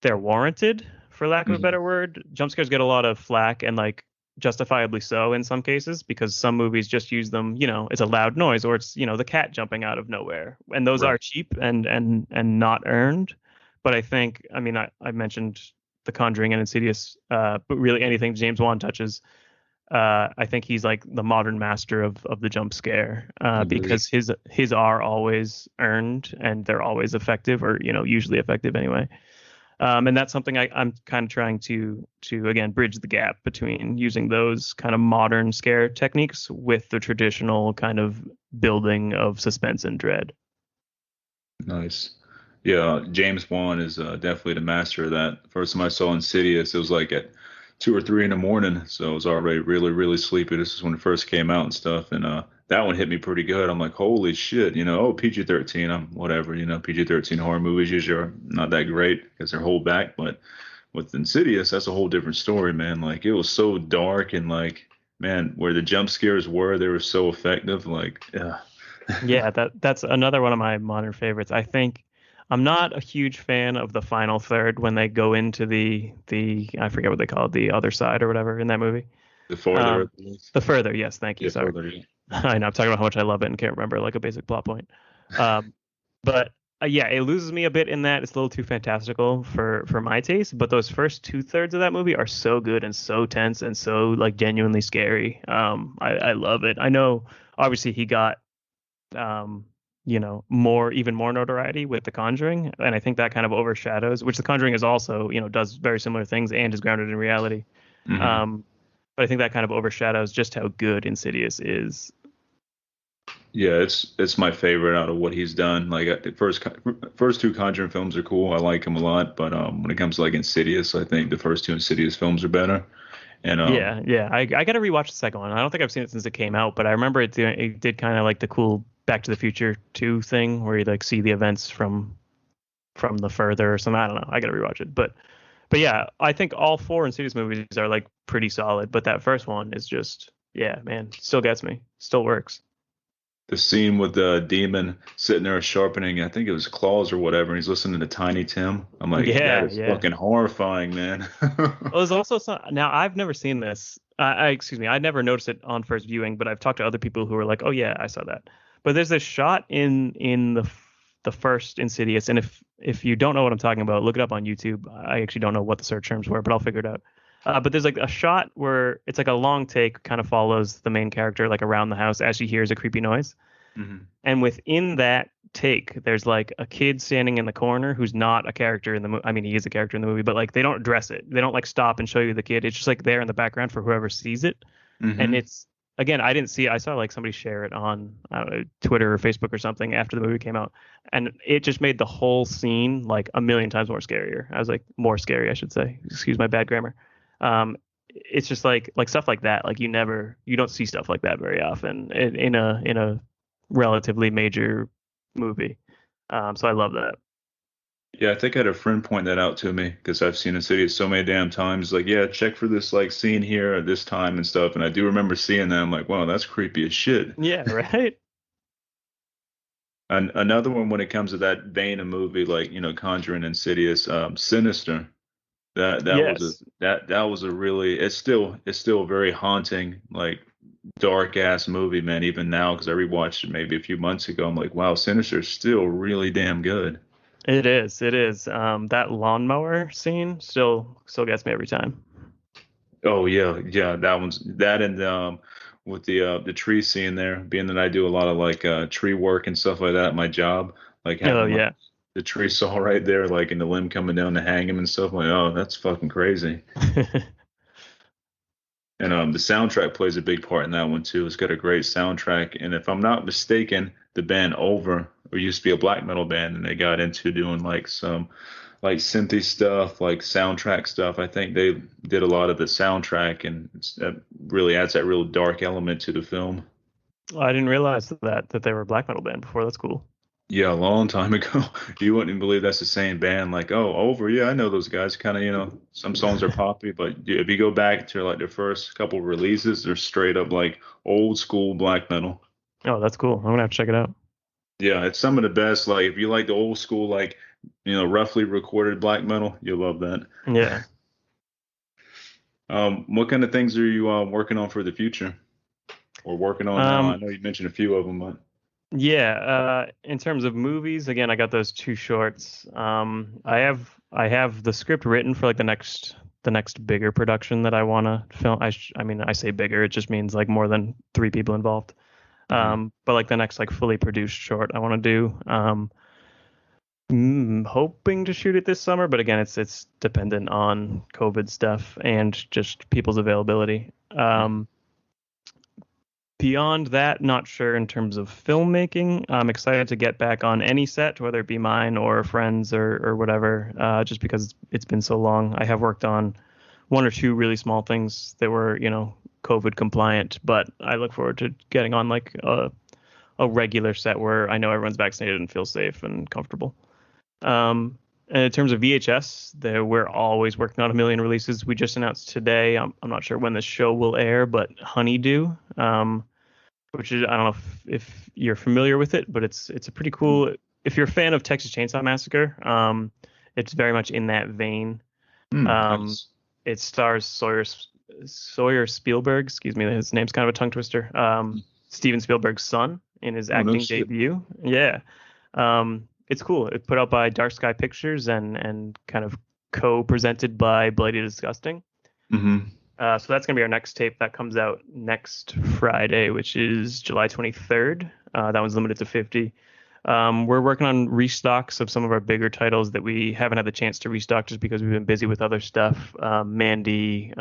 they're warranted, for lack of a Hmm. better word. Jump scares get a lot of flack, and like justifiably so in some cases, because some movies just use them, it's a loud noise, or it's, the cat jumping out of nowhere. And those are Right. cheap and not earned. But I think, I mean, I mentioned The Conjuring and Insidious, but really anything James Wan touches, I think he's like the modern master of the jump scare, Agreed. because his are always earned, and they're always effective, or usually effective anyway. And that's something I'm kind of trying to again bridge the gap between using those kind of modern scare techniques with the traditional kind of building of suspense and dread. Nice. Yeah, James Wan is definitely the master of that. First time I saw Insidious, it was like at 2 or 3 in the morning, so I was already really, really sleepy. This is when it first came out and stuff, and that one hit me pretty good. I'm like, holy shit, oh, PG-13, I'm whatever, PG-13 horror movies usually are not that great because they're hold back, but with Insidious, that's a whole different story, man. Like it was so dark and like, man, where the jump scares were, they were so effective. Like, yeah. Yeah, that's another one of my modern favorites. I think I'm not a huge fan of the final third when they go into the I forget what they call it, the other side or whatever in that movie. The farther Um, it was, the further, yes, thank you. yeah, Sorry. farther. Yeah. I know I'm talking about how much I love it and can't remember like a basic plot point. Um, but yeah, it loses me a bit in that it's a little too fantastical for my taste. But those first two-thirds of that movie are so good and so tense and so like genuinely scary. I love it. I know obviously he got even more notoriety with The Conjuring, and I think that kind of overshadows, which The Conjuring is also, does very similar things and is grounded in reality. Hmm. Um, but I think that kind of overshadows just how good Insidious is. Yeah, it's my favorite out of what he's done. Like the first two Conjuring films are cool. I like him a lot, but when it comes to like Insidious, I think the first two Insidious films are better. And Yeah. I got to rewatch the second one. I don't think I've seen it since it came out, but I remember it did kind of like the cool Back to the Future 2 thing where you like see the events from the further or something. I don't know. I got to rewatch it, but yeah, I think all four Insidious movies are like pretty solid, but that first one is just, yeah, man, still gets me, still works. the scene with the demon sitting there sharpening, I think it was claws or whatever, and he's listening to Tiny Tim. I'm like, that Yeah, is yeah. fucking horrifying, man. Well, there's also some. Now I've never seen this. Excuse me, I never noticed it on first viewing, but I've talked to other people who are like, "Oh yeah, I saw that." But there's this shot in the first Insidious, and if you don't know what I'm talking about, look it up on YouTube. I actually don't know what the search terms were, but I'll figure it out. But there's like a shot where it's like a long take, kind of follows the main character like around the house as she hears a creepy noise. Hmm. And within that take, there's like a kid standing in the corner who's not a character in the movie. I mean, he is a character in the movie, but like they don't address it. They don't like stop and show you the kid. It's just like there in the background for whoever sees it. And Hmm. it's, again, I didn't see it. I saw like somebody share it on Twitter or Facebook or something after the movie came out, and it just made the whole scene like a million times more scarier. I was like, more scary, I should say. Excuse my bad grammar. It's just like stuff like that. Like you don't see stuff like that very often in a relatively major movie. So I love that. Yeah, I think I had a friend point that out to me because I've seen Insidious so many damn times. Like, yeah, check for this like scene here at this time and stuff. And I do remember seeing that. I'm like, wow, that's creepy as shit. Yeah, right. And another one when it comes to that vein of movie, like Conjuring, Insidious, Sinister. Yes. That was a really it's still a very haunting, like dark ass movie, man. Even now, because I rewatched it maybe a few months ago, I'm like, wow, Sinister is still really damn good. It is. It is. That lawnmower scene still gets me every time. Oh yeah, yeah, that one's that and with the tree scene there, being that I do a lot of like tree work and stuff like that at my job, like Oh having like yeah. the tree saw right there, like and the limb coming down to hang him and stuff. I'm like, oh, that's fucking crazy. And the soundtrack plays a big part in that one too. It's got a great soundtrack, and if I'm not mistaken, the band Over, or used to be a black metal band, and they got into doing like some like synthy stuff, like soundtrack stuff. I think they did a lot of the soundtrack, and that really adds that real dark element to the film. I didn't realize that they were a black metal band before. That's cool. Yeah, a long time ago. You wouldn't even believe that's the same band. Like, oh, Over, yeah, I know those guys. Kind of, some songs are poppy, but if you go back to like their first couple releases, they're straight up like old school black metal. Oh, that's cool. I'm gonna have to check it out. Yeah, it's some of the best. Like, if you like the old school, like, roughly recorded black metal, you'll love that. Yeah. What kind of things are you working on for the future or working on now? I Um, know you mentioned a few of them, but yeah, in terms of movies, again, I got those two shorts. I have the script written for like the next bigger production that I want to film. I mean, I say bigger, it just means like more than three people involved. hmm But like the next like fully produced short I want to do. Hoping to shoot it this summer, but again, it's dependent on COVID stuff and just people's availability. Beyond that, not sure in terms of filmmaking. I'm excited to get back on any set, whether it be mine or friends or whatever, just because it's been so long. I have worked on one or two really small things that were, COVID compliant, but I look forward to getting on like a regular set where I know everyone's vaccinated and feels safe and comfortable. And in terms of VHS, we're always working on a million releases. We just announced today. I'm not sure when this show will air, but Honeydew, which is I don't know if you're familiar with it, but it's a pretty cool. If you're a fan of Texas Chainsaw Massacre, it's very much in that vein. Um, Nice. it stars Sawyer Spielberg. Excuse me, his name's kind of a tongue twister. Steven Spielberg's son in his Oh, no acting shit. debut. Yeah. It's cool. It's put out by Dark Sky Pictures and kind of co-presented by Bloody Disgusting. hmm So that's gonna be our next tape that comes out next Friday, which is July 23rd. That one's limited to 50. We're working on restocks of some of our bigger titles that we haven't had the chance to restock just because we've been busy with other stuff. Mandy,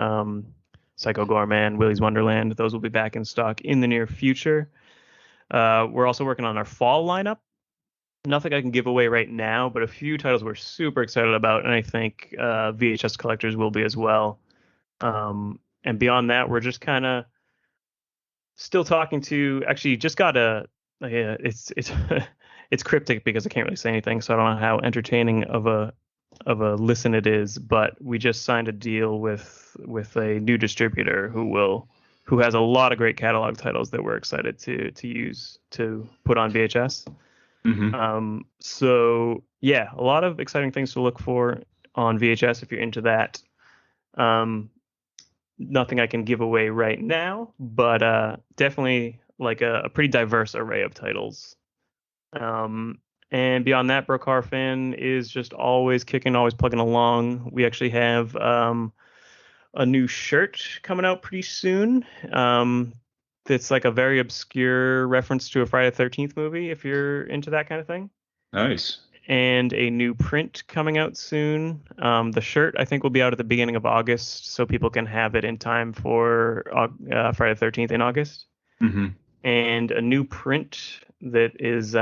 Psycho Gorman, Willy's Wonderland. Those will be back in stock in the near future. We're also working on our fall lineup. Nothing I can give away right now, but a few titles we're super excited about, and I think VHS collectors will be as well. And beyond that, we're just kind of still talking to. Actually, just got a. Yeah, it's it's cryptic because I can't really say anything, so I don't know how entertaining of a listen it is. But we just signed a deal with a new distributor who has a lot of great catalog titles that we're excited to use to put on VHS. hmm So yeah, a lot of exciting things to look for on VHS if you're into that. Um, Nothing I can give away right now, but definitely like a pretty diverse array of titles. Um, and beyond that, Broke Horror Fan is just always kicking, always plugging along. We actually have a new shirt coming out pretty soon. That's like a very obscure reference to a Friday the 13th movie, if you're into that kind of thing. Nice. And a new print coming out soon. The shirt I think will be out at the beginning of August, so people can have it in time for Friday the 13th in August. hmm And a new print that is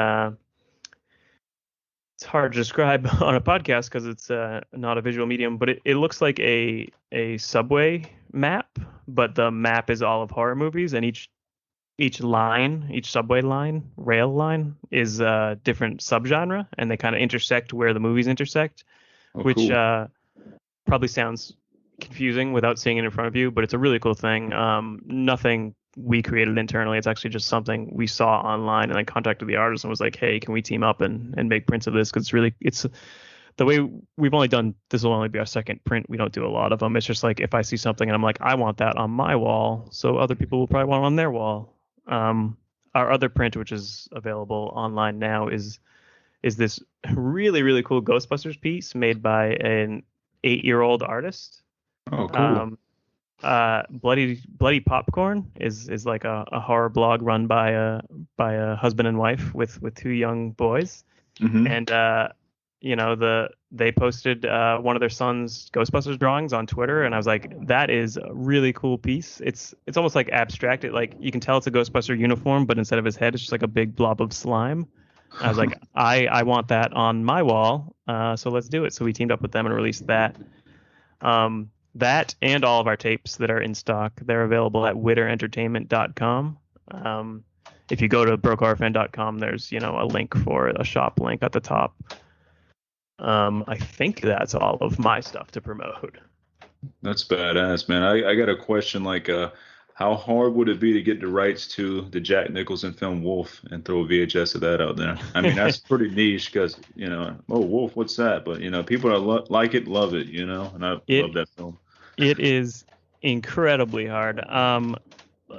it's hard to describe on a podcast because it's not a visual medium, but it looks like a subway map, but the map is all of horror movies, and each subway line, rail line, is a different subgenre, and they kind of intersect where the movies intersect, Oh, which cool. probably sounds confusing without seeing it in front of you, but it's a really cool thing. Nothing we created internally. It's actually just something we saw online, and I contacted the artist and was like, "Hey, can we team up and make prints of this? Because it's the way we've only done. This will only be our second print. We don't do a lot of them. It's just like if I see something and I'm like, I want that on my wall, so other people will probably want it on their wall. Our other print, which is available online now, is is this really, really cool Ghostbusters piece made by an 8-year-old artist. Oh, cool. Um, Bloody Popcorn is like a horror blog run by a husband and wife with two young boys, Hmm. and they posted one of their son's Ghostbusters drawings on Twitter, and I was like, that is a really cool piece. It's almost like abstract. It like you can tell it's a Ghostbuster uniform, but instead of his head, it's just like a big blob of slime. I was like, I want that on my wall, so let's do it. So we teamed up with them and released that. That and all of our tapes that are in stock, they're available at witterentertainment.com. If you go to brokehorrorfan.com, there's a link for a shop link at the top. I think that's all of my stuff to promote. That's badass, man. I got a question like, how hard would it be to get the rights to the Jack Nicholson film Wolf and throw a VHS of that out there? I mean, that's pretty niche because, oh, Wolf, what's that? But, people that like it, love it, and I love It that film. it is incredibly hard.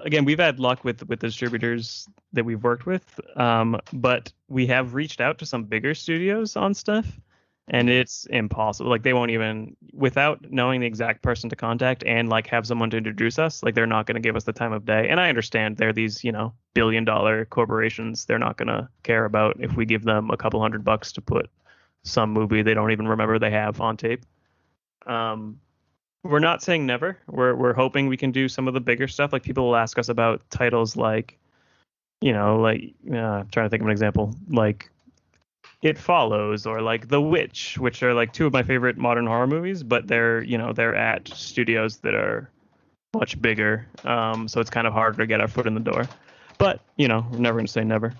Again, we've had luck with the distributors that we've worked with, but we have reached out to some bigger studios on stuff, and it's impossible. Like they won't even, without knowing the exact person to contact and like have someone to introduce us, like they're not going to give us the time of day. And I understand they're these billion-dollar corporations. They're not going to care about if we give them a couple $100 to put some movie they don't even remember they have on tape. We're not saying never. We're hoping we can do some of the bigger stuff. Like people will ask us about titles like, I'm trying to think of an example, like It Follows or like The Witch, which are like two of my favorite modern horror movies, but they're at studios that are much bigger. So it's kind of harder to get our foot in the door. But we're never gonna say never.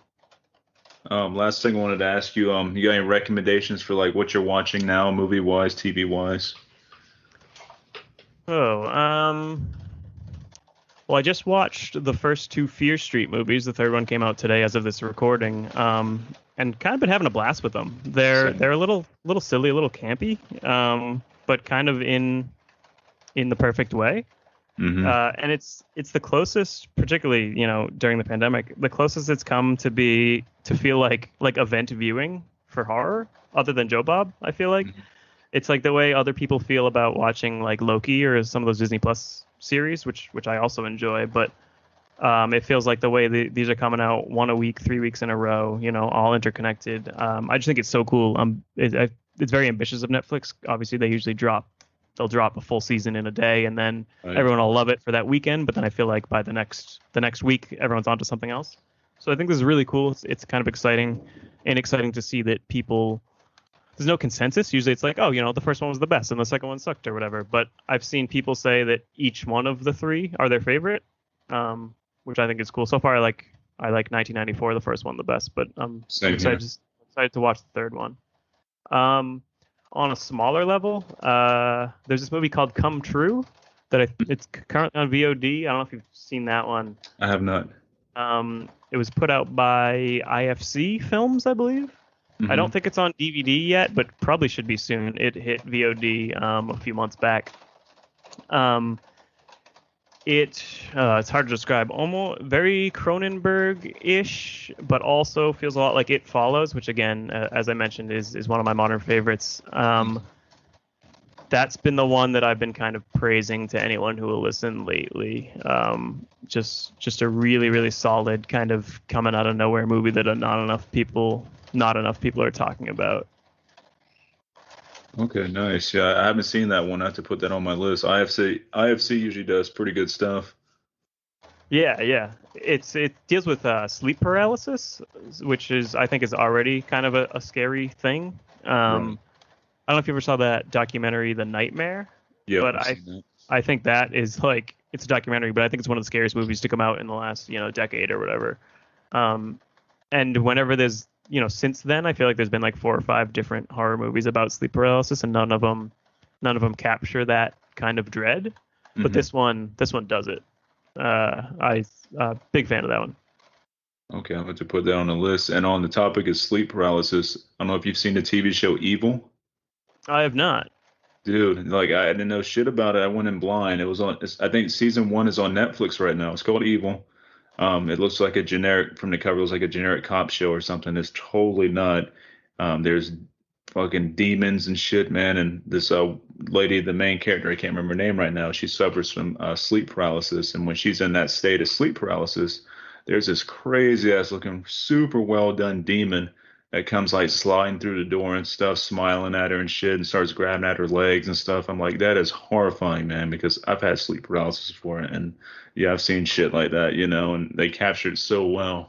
Last thing I wanted to ask you, you got any recommendations for like what you're watching now, movie wise, TV wise? Oh, well, I just watched the first two Fear Street movies. The third one came out today as of this recording. And kind of been having a blast with them. They're a little silly, a little campy, but kind of in the perfect way. Hmm. And it's the closest, particularly during the pandemic, the closest it's come to feel like event viewing for horror, other than Joe Bob. I feel like it's like the way other people feel about watching like Loki or some of those Disney Plus series, which I also enjoy, but it feels like the way these are coming out one a week, 3 weeks in a row, all interconnected. I just think it's so cool. It's very ambitious of Netflix. Obviously, they'll drop a full season in a day, and then Right. everyone will love it for that weekend. But then I feel like by the next week, everyone's onto something else. So I think this is really cool. It's kind of exciting to see that people. There's no consensus. Usually it's like, oh, the first one was the best and the second one sucked or whatever. But I've seen people say that each one of the three are their favorite, which I think is cool. So far, I like 1994, the first one, the best. But I'm Same here. excited to watch the third one. On a smaller level, there's this movie called Come True it's currently on VOD. I don't know if you've seen that one. I have not. It was put out by IFC Films, I believe. I Hmm. don't think it's on DVD yet, but probably should be soon. It hit VOD a few months back. Um, it's hard to describe. Almost very Cronenberg-ish, but also feels a lot like It Follows, which again, as I mentioned, is one of my modern favorites. That's been the one that I've been kind of praising to anyone who will listen lately. Just a really, really solid kind of coming out of nowhere movie that not enough people are talking about. Okay, nice. Yeah, I haven't seen that one. I have to put that on my list. IFC usually does pretty good stuff. Yeah, yeah. It deals with sleep paralysis, which I think is already kind of a scary thing. Right. I don't know if you ever saw that documentary, The Nightmare, Yep, but I've I seen that. I think that is like it's a documentary, but I think it's one of the scariest movies to come out in the last decade or whatever. Um, and whenever there's since then, I feel like there's been like 4 or 5 different horror movies about sleep paralysis, and none of them capture that kind of dread. But Hmm. this one does it. I big fan of that one. Okay, I'm going to put that on the list. And on the topic of sleep paralysis, I don't know if you've seen the TV show Evil. I have not. Dude, like I didn't know shit about it. I went in blind. I think season one is on Netflix right now. It's called Evil. It looks like a generic from the cover. It looks like a generic cop show or something. It's totally not. There's fucking demons and shit, man. And this lady, the main character, I can't remember her name right now. She suffers from sleep paralysis, and when she's in that state of sleep paralysis, there's this crazy ass looking, super well done demon that comes like sliding through the door and stuff, smiling at her and shit, and starts grabbing at her legs and stuff. I'm like, that is horrifying, man, because I've had sleep paralysis before, and yeah, I've seen shit like that, and they captured it so well.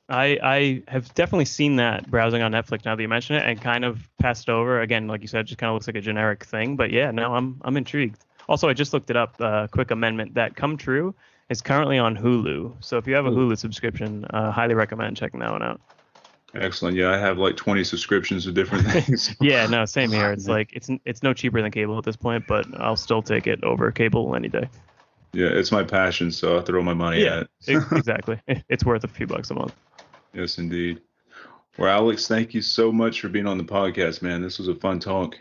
I have definitely seen that browsing on Netflix now that you mention it, and kind of passed it over. Again, like you said, just kind of looks like a generic thing. But yeah, no, I'm intrigued. Also, I just looked it up. Quick amendment that Come True is currently on Hulu. So if you have a Ooh, Hulu subscription, highly recommend checking that one out. excellent. Yeah, I have like 20 subscriptions to different things. Yeah, no, same here. It's like it's no cheaper than cable at this point, but I'll still take it over cable any day. Yeah, it's my passion, so I throw my money Yeah, at it. exactly. It's worth a few bucks a month. Yes, indeed. Well, Alex, thank you so much for being on the podcast, man. This was a fun talk.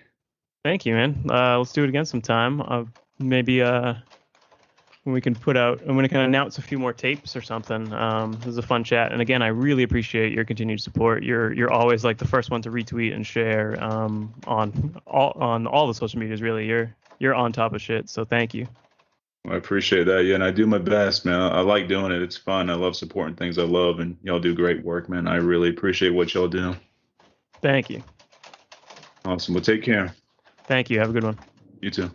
Thank you, man. Let's do it again sometime. Maybe when we can put out and when we can announce a few more tapes or something. This is a fun chat, and again, I really appreciate your continued support. You're always like the first one to retweet and share on all the social medias. Really, you're on top of shit. So thank you. I appreciate that. Yeah, and I do my best, man. I like doing it. It's fun. I love supporting things I love, and y'all do great work, man. I really appreciate what y'all do. Thank you. Awesome. Well, take care. Thank you. Have a good one. You too.